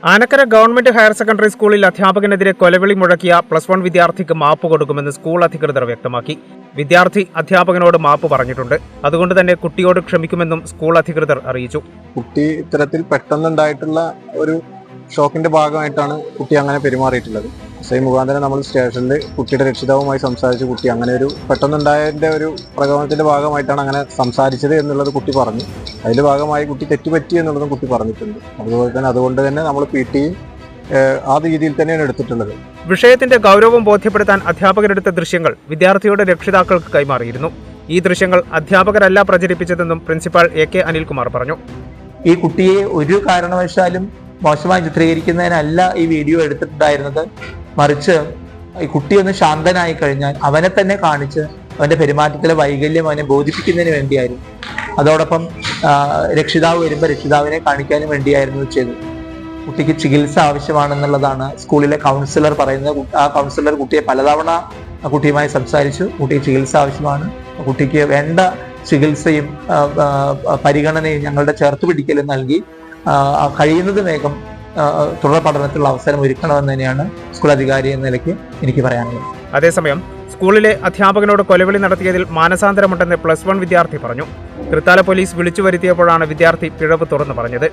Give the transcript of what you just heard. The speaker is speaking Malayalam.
ആനക്കര ഗവൺമെന്റ് ഹയർ സെക്കൻഡറി സ്കൂളിൽ അധ്യാപകനെതിരെ കൊലവിളി മുഴക്കിയ +1 വിദ്യാർത്ഥിക്ക് മാപ്പ് കൊടുക്കുമെന്ന് സ്കൂൾ അധികൃതർ വ്യക്തമാക്കി. വിദ്യാർത്ഥി അധ്യാപകനോട് മാപ്പ് പറഞ്ഞിട്ടുണ്ട്. അതുകൊണ്ട് തന്നെ കുട്ടിയോട് ക്ഷമിക്കുമെന്നും സ്കൂൾ അധികൃതർ അറിയിച്ചു. കുട്ടി ഇത്തരത്തിൽ പെട്ടെന്നുണ്ടായിട്ടുള്ള ഒരു ഷോക്കിന്റെ ഭാഗമായിട്ടാണ് കുട്ടി അങ്ങനെ പെരുമാറിയിട്ടുള്ളത്. മുഖാന്തരം നമ്മൾ സ്റ്റേഷനിൽ കുട്ടിയുടെ രക്ഷിതാവുമായി സംസാരിച്ചു. കുട്ടി അങ്ങനെ ഒരു പെട്ടെന്നുണ്ടായതിന്റെ ഒരു പ്രകോപനത്തിന്റെ ഭാഗമായിട്ടാണ് അങ്ങനെ സംസാരിച്ചത് എന്നുള്ളത് കുട്ടി പറഞ്ഞു. അതിന്റെ ഭാഗമായി കുട്ടി തെറ്റുപറ്റി എന്നുള്ളതും കുട്ടി പറഞ്ഞിട്ടുണ്ട്. അതുകൊണ്ട് തന്നെ നമ്മൾ PT ആ രീതിയിൽ തന്നെയാണ് എടുത്തിട്ടുള്ളത്. വിഷയത്തിന്റെ ഗൗരവം ബോധ്യപ്പെടുത്താൻ അധ്യാപകരെടുത്ത ദൃശ്യങ്ങൾ വിദ്യാർത്ഥിയുടെ രക്ഷിതാക്കൾക്ക് കൈമാറിയിരുന്നു. ഈ ദൃശ്യങ്ങൾ അധ്യാപകരല്ല പ്രചരിപ്പിച്ചതെന്നും പ്രിൻസിപ്പാൾ AK അനിൽകുമാർ പറഞ്ഞു. ഈ കുട്ടിയെ ഒരു കാരണവശാലും മോശമായി ചിത്രീകരിക്കുന്നതിനല്ല ഈ വീഡിയോ എടുത്തിട്ടുണ്ടായിരുന്നത്. മറിച്ച് ഈ കുട്ടിയൊന്ന് ശാന്തനായി കഴിഞ്ഞാൽ അവനെ തന്നെ കാണിച്ച് അവന്റെ പെരുമാറ്റത്തിലെ വൈകല്യം അവനെ ബോധിപ്പിക്കുന്നതിന് വേണ്ടിയായിരുന്നു. അതോടൊപ്പം രക്ഷിതാവ് വരുമ്പോൾ രക്ഷിതാവിനെ കാണിക്കാനും വേണ്ടിയായിരുന്നു ചെയ്തത്. കുട്ടിക്ക് ചികിത്സ ആവശ്യമാണെന്നുള്ളതാണ് സ്കൂളിലെ കൗൺസിലർ പറയുന്നത്. ആ കൗൺസിലർ കുട്ടിയെ പലതവണ കുട്ടിയുമായി സംസാരിച്ചു. കുട്ടിക്ക് ചികിത്സ ആവശ്യമാണ്. കുട്ടിക്ക് വേണ്ട ചികിത്സയും പരിഗണനയും ഞങ്ങളുടെ ചേർത്തുപിടിക്കലും നൽകി കഴിയുന്നത് വേഗം തുടർ പഠനത്തിലുള്ള അവസരം ഒരുക്കണമെന്ന് തന്നെയാണ് സ്കൂൾ അധികാരി എന്ന നിലയ്ക്ക് എനിക്ക് പറയാനുള്ളത്. അതേസമയം സ്കൂളിലെ അധ്യാപകനോട് കൊലവിളി നടത്തിയതിൽ മാനസാന്തരമുണ്ടെന്ന് +1 വിദ്യാർത്ഥി പറഞ്ഞു. തൃത്താല പോലീസ് വിളിച്ചു വരുത്തിയപ്പോഴാണ് വിദ്യാർത്ഥി പിഴവ് തുറന്നു പറഞ്ഞത്.